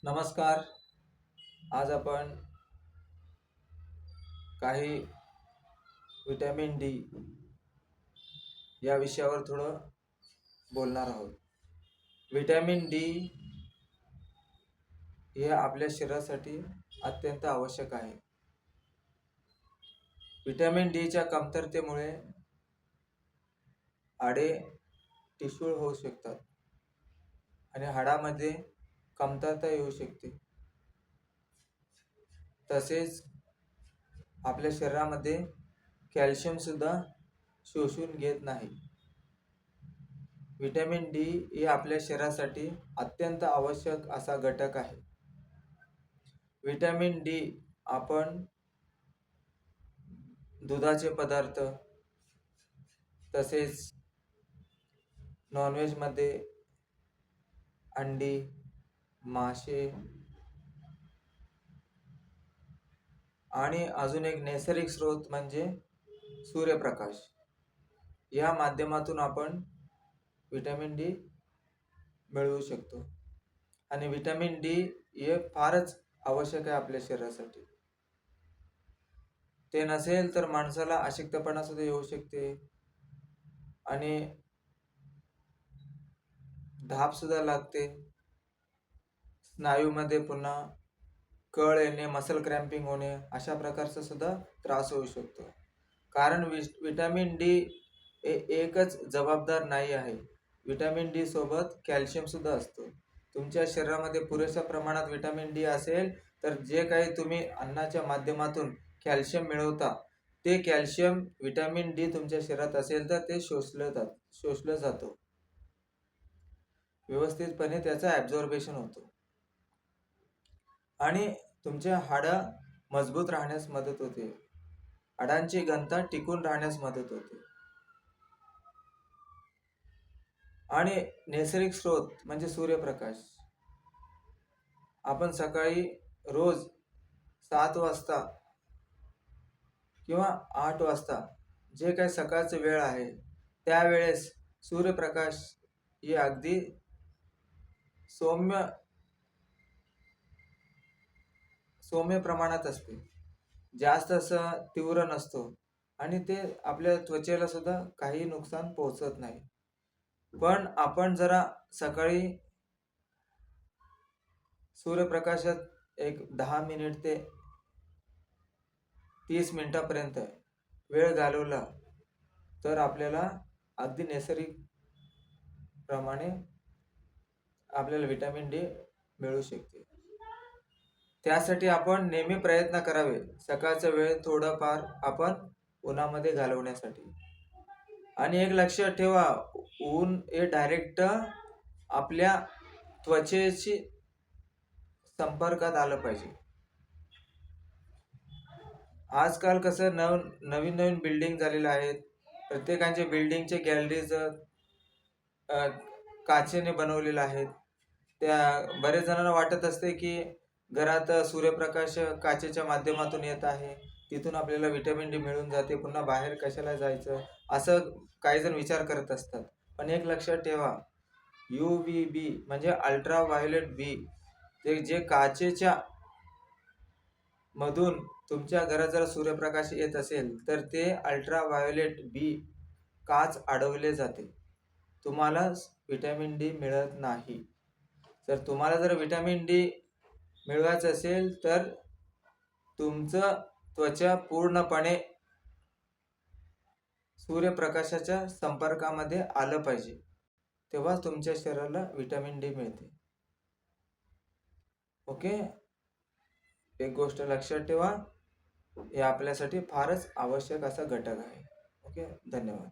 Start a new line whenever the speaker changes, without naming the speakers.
नमस्कार. आज आपण काही विटॅमिन डी या विषयावर थोडं बोलणार आहोत. विटॅमिन डी हे आपल्या शरीरासाठी अत्यंत आवश्यक आहे. विटॅमिन डीच्या कमतरतेमुळे हाडे ठिसूळ होऊ शकतात आणि हाडामध्ये कमतरता येऊ शकते. तसेच आपल्या शरीरामध्ये कॅल्शियम सुद्धा शोषून घेत नाही. विटॅमिन डी हे आपल्या शरीरासाठी अत्यंत आवश्यक असा घटक आहे. विटॅमिन डी आपण दुधाचे पदार्थ तसेच नॉनव्हेजमध्ये अंडी, मासे आणि अजून एक नैसर्गिक स्रोत म्हणजे सूर्यप्रकाश या माध्यमातून आपण विटॅमिन डी मिळवू शकतो. आणि विटॅमिन डी हे फारच आवश्यक आहे आपल्या शरीरासाठी. ते नसेल तर माणसाला अशक्तपणा सुद्धा येऊ शकते आणि धाप सुद्धा लागते. स्नायूमध्ये पुन्हा कळ येणे, मसल क्रॅम्पिंग होणे अशा प्रकारचा सुद्धा त्रास होऊ शकतो. कारण विटॅमिन डी हे एकच जबाबदार नाही आहे. विटॅमिन डी सोबत कॅल्शियम सुद्धा असतो. तुमच्या शरीरामध्ये पुरेशा प्रमाणात विटॅमिन डी असेल तर जे काही तुम्ही अन्नाच्या माध्यमातून कॅल्शियम मिळवता ते कॅल्शियम विटॅमिन डी तुमच्या शरीरात असेल तर ते शोषलं जातो. व्यवस्थितपणे त्याचा ॲब्झॉर्बेशन होतो आणि तुमचे हाडं मजबूत राहण्यास मदत होते. हाडांची घनता टिकून राहण्यास मदत होते. आणि नैसर्गिक स्रोत म्हणजे सूर्यप्रकाश. आपण सकाळी रोज 7 वाजता किंवा 8 वाजता जे काही सकाळची वेळ आहे त्यावेळेस सूर्यप्रकाश ही अगदी सौम्य प्रमाणात असते. जास्त असं तीव्र नसतो आणि ते आपल्या त्वचेला सुद्धा काही नुकसान पोहोचत नाही. पण आपण जरा सकाळी सूर्यप्रकाशात एक 10 मिनिट ते 30 मिनिटापर्यंत वेळ घालवला तर आपल्याला अगदी नैसर्गिक प्रमाणे आपल्याला विटॅमिन डी मिळू शकते. त्यासाठी आपण नेहमी प्रयत्न करावे सकाळचा वेळ थोडाफार आपण उन्हामध्ये घालवण्यासाठी. आणि एक लक्षात ठेवा, ऊन हे डायरेक्ट आपल्या त्वचेशी संपर्कात आलं पाहिजे. आजकाल कसं नवीन बिल्डिंग झालेल्या आहेत. प्रत्येकांच्या बिल्डिंगचे गॅलरीज काचेने बनवलेले आहेत. त्या बरेच जणांना वाटत असते की घरात सूर्यप्रकाश काचेच्या माध्यमातून येत आहे, तिथून आपल्याला विटॅमिन डी मिळून जाते, पुन्हा बाहेर कशाला जायचं असं काही जण विचार करत असतात. पण एक लक्षात ठेवा, UVB म्हणजे अल्ट्रा व्हायोलेट बी, ते जे काचेच्या मधून तुमच्या घरात जर सूर्यप्रकाश येत असेल तर ते अल्ट्रा व्हायोलेट बी काच अडवले जाते. तुम्हाला विटॅमिन डी मिळत नाही. तर तुम्हाला जर विटॅमिन डी मिळवायचं असेल तर तुमचं त्वचा पूर्णपणे सूर्यप्रकाशाच्या संपर्कामध्ये आलं पाहिजे, तेव्हा तुमच्या शरीराला विटॅमिन डी मिळते. ओके, एक गोष्ट लक्षात ठेवा, हे आपल्यासाठी फारच आवश्यक असा घटक आहे. ओके, धन्यवाद.